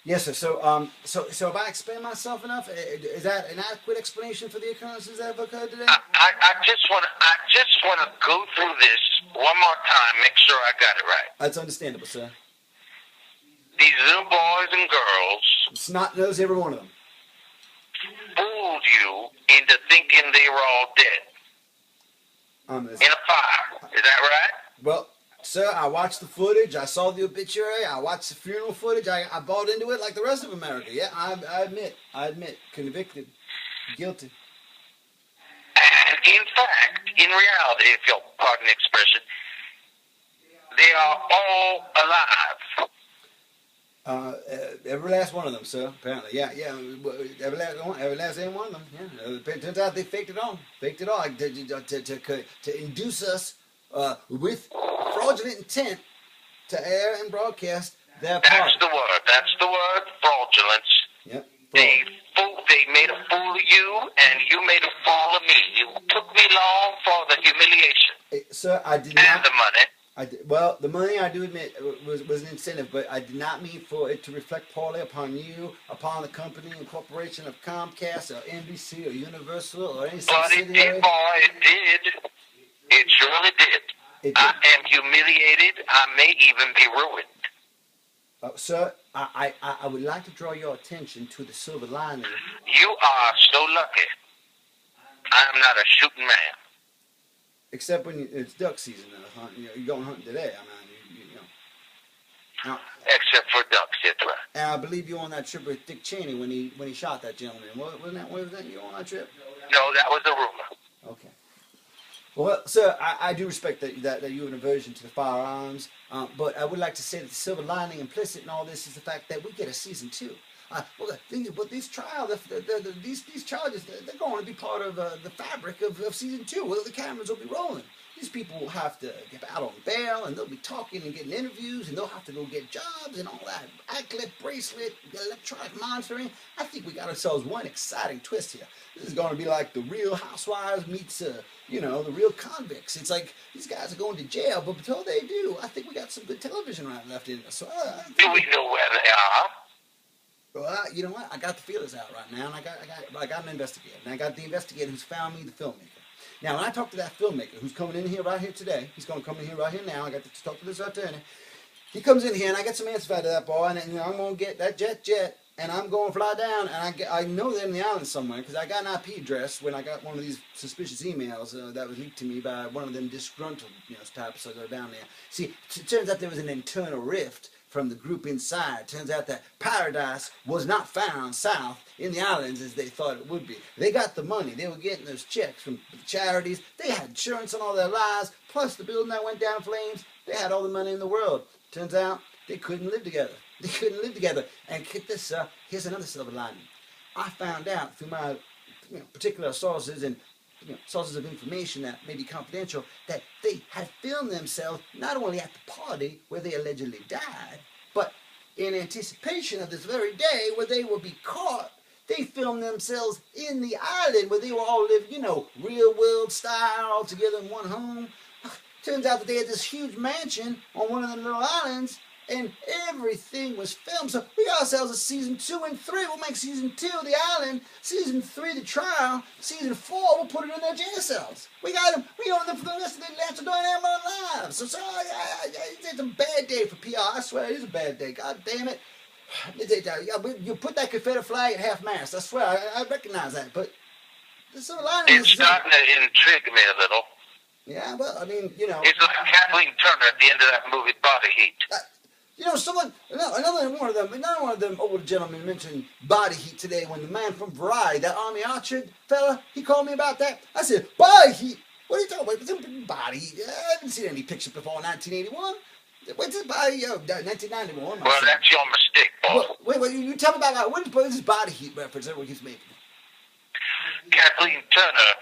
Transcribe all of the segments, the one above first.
Yes, sir. So if I explain myself enough, is that an adequate explanation for the occurrences that have occurred today? I just wanna go through this one more time, make sure I got it right. That's understandable, sir. These little boys and girls Snot knows every one of them. fooled you into thinking they were all dead Um, in a fire. Is that right? well, sir, I watched the footage. I saw the obituary. I watched the funeral footage. I bought into it like the rest of America. Yeah, I admit, convicted, guilty. And in fact, in reality, if you'll pardon the expression, they are all alive. Every last one of them, sir. Apparently, yeah. Every last damn one of them. Yeah. It turns out they faked it all. Faked it all to induce us with fraudulent intent to air and broadcast their part. That's the word. Fraudulence. Yep. They made a fool of you, and you made a fool of me. You took me long for the humiliation. Sir, I did and not. the money. Well, the money, I do admit, was an incentive, but I did not mean for it to reflect poorly upon you, upon the company and corporation of Comcast or NBC or Universal or any subsidiary. But it did, boy, it did. It surely did. I am humiliated. I may even be ruined. Sir, I would like to draw your attention to the silver lining. You are so lucky. I am not a shooting man. Except when it's duck season, you're going hunting today. Now, except for ducks, that's right. And I believe you were on that trip with Dick Cheney when he shot that gentleman. Wasn't that you on that trip? No, that was a rumor. Okay. Well, sir, I do respect that you have an aversion to the firearms, but I would like to say that the silver lining implicit in all this is the fact that we get a season 2. These trials, these charges, they're going to be part of the fabric of season 2. Well, the cameras will be rolling. These people will have to get out on bail, and they'll be talking and getting interviews, and they'll have to go get jobs and all that. Anklet, bracelet, electronic monitoring. I think we got ourselves one exciting twist here. This is going to be like the Real Housewives meets, the real convicts. It's like these guys are going to jail, but until they do, I think we got some good television right left in us. So, do we know where they are? Well, you know what? I got the feelers out right now, and I got an investigator, and I got the investigator who's found me the filmmaker. Now, when I talk to that filmmaker who's coming in here right here today, he's going to come in here right here now. I got to talk to this attorney. He comes in here, and I get some answers out of that boy, and I'm going to get that jet, and I'm going to fly down, and I know they're in the island somewhere because I got an IP address when I got one of these suspicious emails that was leaked to me by one of them disgruntled types that go down there. See, it turns out there was an internal rift from the group inside. Turns out that paradise was not found south in the islands as they thought it would be. They got the money. They were getting those checks from charities. They had insurance on all their lives, plus the building that went down in flames. They had all the money in the world. Turns out they couldn't live together. They couldn't live together. And get this, here's another silver lining. I found out through my particular sources and sources of information that may be confidential, that they had filmed themselves not only at the party where they allegedly died, but in anticipation of this very day where they would be caught, they filmed themselves in the island where they were all living, real world style, all together in one home. Turns out that they had this huge mansion on one of the little islands, and everything was filmed. So we got ourselves a season 2 and 3. We'll make season 2 the island, season 3 the trial, season 4 we'll put it in their jail cells. We got them. We own them for the rest of their lives. They're doing their lives. So it's a bad day for PR. I swear it is a bad day. God damn it. You put that Confederate flag at half mast. I swear I recognize that, but there's some lining. It's starting to intrigue me a little. Yeah, well, I mean, it's like Kathleen Turner at the end of that movie Body Heat. Another one of them old gentlemen mentioned Body Heat today when the man from Variety, that Army Archer fella, he called me about that. I said, Body Heat? What are you talking about? Body Heat? I haven't seen any picture before 1981. What's this Body Heat? 1991. Well, that's your mistake, boss. Wait, you tell me about what is this Body Heat reference everyone keeps making? Kathleen Turner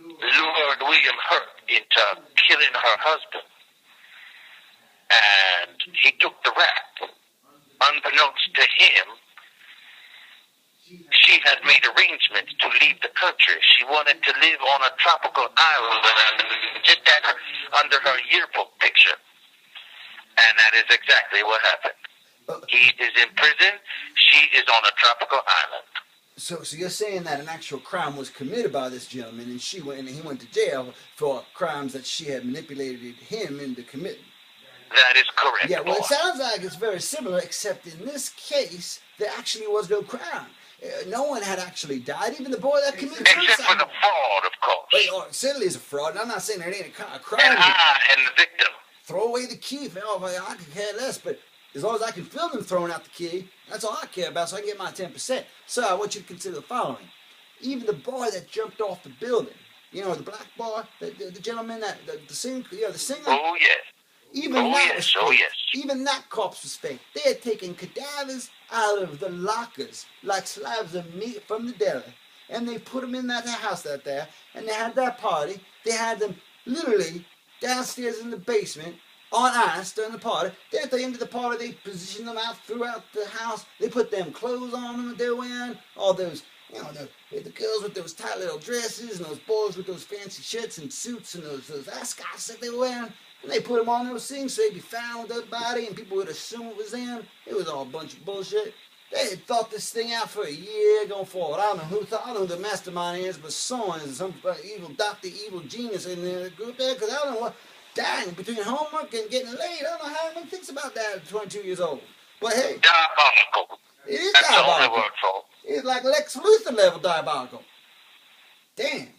lured William Hurt into killing her husband. And he took the rap. Unbeknownst to him, she had made arrangements to leave the country. She wanted to live on a tropical island, just under her yearbook picture. And that is exactly what happened. He is in prison. She is on a tropical island. So you're saying that an actual crime was committed by this gentleman, and he went to jail for crimes that she had manipulated him into committing. That is correct. Yeah, well, boy. it sounds like it's very similar, except in this case, there actually was no crime. No one had actually died, even the boy that committed suicide. Except for the fraud, of course. Well, it certainly is a fraud, and I'm not saying there ain't a crime. And the victim. Throw away the key. I could care less, but as long as I can film him throwing out the key, that's all I care about, so I can get my 10%. So I want you to consider the following. Even the boy that jumped off the building, you know, the black boy, the gentleman, the singer, the singer. Oh, yes. Even that was fake. Oh, yes. Even that corpse was fake. They had taken cadavers out of the lockers like slabs of meat from the deli, and they put them in that house out there, and they had that party. They had them literally downstairs in the basement on ice during the party. Then at the end of the party, they positioned them out throughout the house. They put them clothes on them that they're wearing, all those, you know, the girls with those tight little dresses, and those boys with those fancy shirts and suits, and those ascots that they were wearing. And they put them on those things so they'd be found with their body, and people would assume it was them. It was all a bunch of bullshit. They had thought this thing out for a year going forward. I don't know who the mastermind is, but someone is some evil doctor, evil genius in the group there, because I don't know what. Dang, between homework and getting laid, I don't know how anyone thinks about that at 22 years old. But hey. Diabolical. It is That's diabolical. the only word for it. It's like Lex Luthor level diabolical. Damn.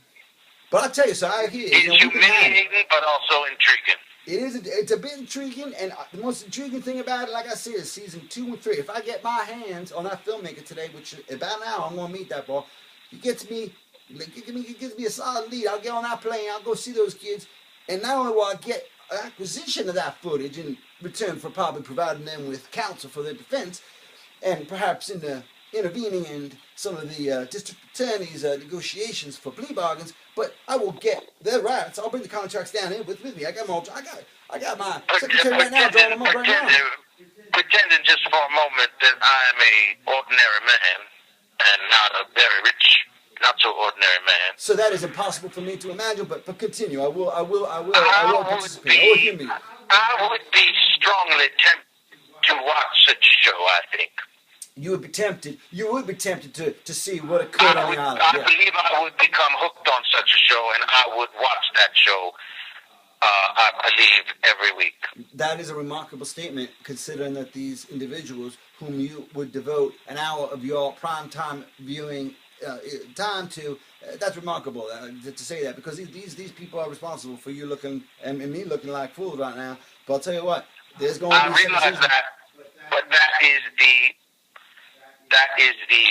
But I tell you, so I hear It's humiliating, but also intriguing. It's a bit intriguing, and the most intriguing thing about it, like I said, is season 2 and 3. If I get my hands on that filmmaker today, which about an hour I'm going to meet that boy, he gives me a solid lead. I'll get on that plane, I'll go see those kids, and not only will I get an acquisition of that footage in return for probably providing them with counsel for their defense, and perhaps in the intervening in some of the district attorney's negotiations for plea bargains, but I will get their rights. I'll bring the contracts down here with me. I got my secretary right now drawing them up right now. Pretending just for a moment that I am a ordinary man and not a very rich, not so ordinary man. So that is impossible for me to imagine, but continue. I will participate. I would be strongly tempted to watch such a show, I think. You would be tempted to see what occurred on the island. I believe I would become hooked on such a show, and I would watch that show, I believe, every week. That is a remarkable statement, considering that these individuals whom you would devote an hour of your prime time viewing time to, that's remarkable to say that, because these people are responsible for you looking and me looking like fools right now. But I'll tell you what, there's going to be. I realize that, but that is the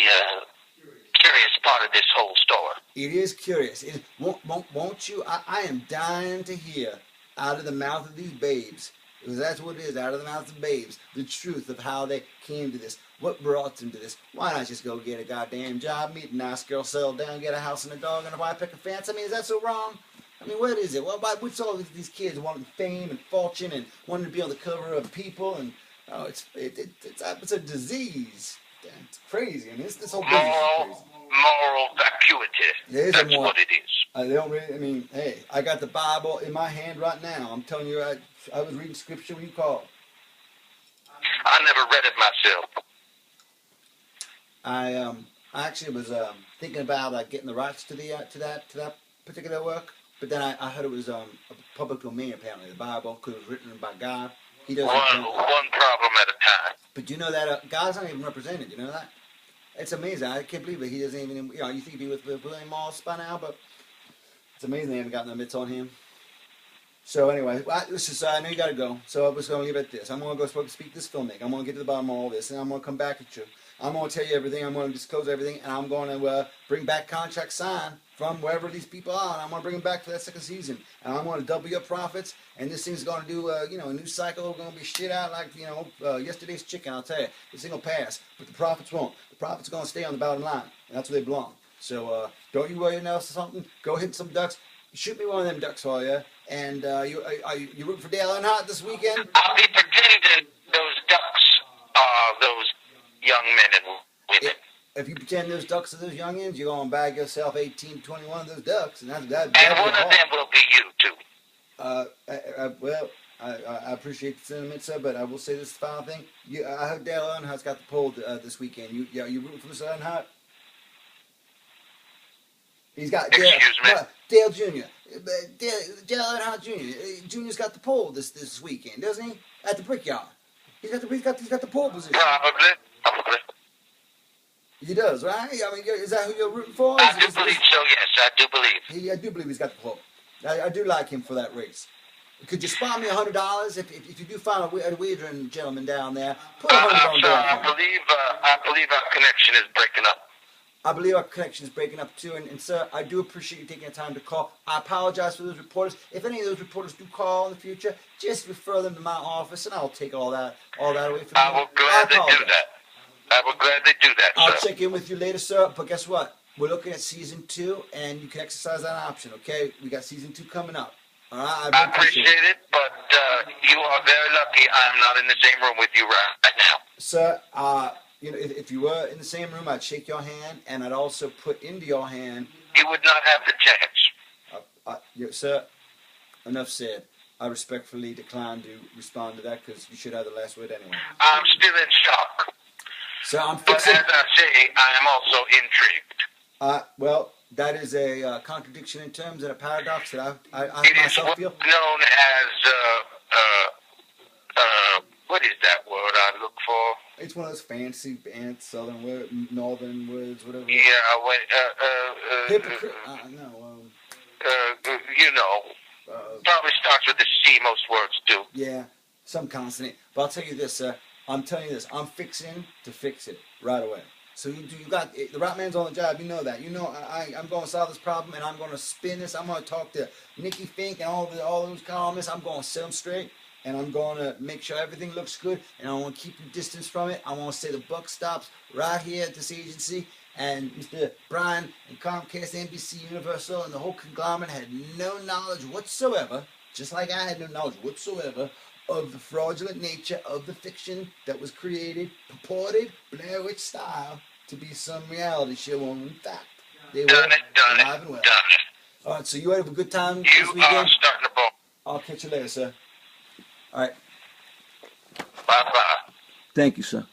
curious part of this whole story. It is curious. Won't you? I am dying to hear out of the mouth of these babes, because that's what it is, out of the mouth of babes, the truth of how they came to this, what brought them to this. Why not just go get a goddamn job, meet a nice girl, settle down, get a house and a dog and a white picket fence? I mean, is that so wrong? I mean, what is it? What's all these kids wanting fame and fortune and wanting to be on the cover of People? And it's a disease. It's crazy. I mean, this whole business is crazy. Moral vacuity. That's what it is. They don't really. I mean, hey, I got the Bible in my hand right now. I'm telling you, I was reading scripture when you called. I never read it myself. I actually was thinking about getting the rights to that particular work, but then I heard it was a public domain. Apparently, the Bible, because it was written by God. He doesn't. One problem at a time. But you know that God's not even represented. You know that? It's amazing. I can't believe that he doesn't even. You know, you think he'd be with William Moss by now, but it's amazing they haven't gotten the mitts on him. So anyway, I know you got to go. So I was going to leave it at this. I'm going to go speak this filmmaker. I'm going to get to the bottom of all this, and I'm going to come back at you. I'm going to tell you everything. I'm going to disclose everything, and I'm going to bring back contracts signed from wherever these people are, and I'm going to bring them back for that second season. And I'm going to double your profits, and this thing's going to do, a new cycle. We're going to be shit out like, yesterday's chicken, I'll tell you. This thing will pass, but the profits won't. The profits are going to stay on the bottom line, and that's where they belong. So don't you worry else or something. Go hit some ducks. Shoot me one of them ducks for you. And you rooting for Dale Earnhardt this weekend? I'll be pretending those ducks are those young men and women. If you pretend those ducks are those youngins, you're going to bag yourself 18 to 21 of those ducks. And one of them will be you, too. Well, I appreciate the sentiment, sir, but I will say this final thing. I heard Dale Earnhardt's got the poll this weekend. You rooting for Mr. Earnhardt? He's got Excuse me? Dale Jr. Dale Earnhardt Jr. Jr.'s got the pole this weekend, doesn't he? At the Brickyard. He's got the pole position. Probably. He does, right? I mean, is that who you're rooting for? I do believe so, yes. I do believe. I do believe he's got the pole. I do like him for that race. Could you spot me $100 if you do find a wagering gentleman down there? Put $100 on there. I believe our connection is breaking up. I believe our connection is breaking up too, and sir, I do appreciate you taking the time to call. I apologize for those reporters. If any of those reporters do call in the future, just refer them to my office, and I'll take all that away from you. I will gladly do that. I will gladly do that, sir. I'll check in with you later, sir. But guess what? We're looking at season 2, and you can exercise that option. Okay, we got season 2 coming up. All right, I appreciate it, but you are very lucky. I'm not in the same room with you right now, sir. If you were in the same room, I'd shake your hand, and I'd also put into your hand. You would not have the chance. Sir, enough said. I respectfully decline to respond to that because you should have the last word anyway. I'm still in shock. So I'm fixing. But as I say, I am also intrigued. Well, that is a contradiction in terms and a paradox that I myself feel. Known as what is that word I look for? It's one of those fancy southern words, northern words, whatever. Yeah, hypocrite. You know, probably starts with a C. Most words do. Yeah, some consonant. But I'll tell you this, sir. I'm telling you this. I'm fixing to fix it right away. So you got the right man's on the job. You know that. You know I'm going to solve this problem, and I'm going to spin this. I'm going to talk to Nikki Fink and all those columnists. I'm going to set them straight. And I'm going to make sure everything looks good, and I want to keep you distance from it. I want to say the buck stops right here at this agency, and Mr. Brian and Comcast, NBC, Universal, and the whole conglomerate had no knowledge whatsoever, just like I had no knowledge whatsoever, of the fraudulent nature of the fiction that was created, purported, Blair Witch style, to be some reality show, when in fact, they were alive and well. All right, so you have a good time this weekend? You are starting to ball. I'll catch you later, sir. All right. Bye-bye. Thank you, sir.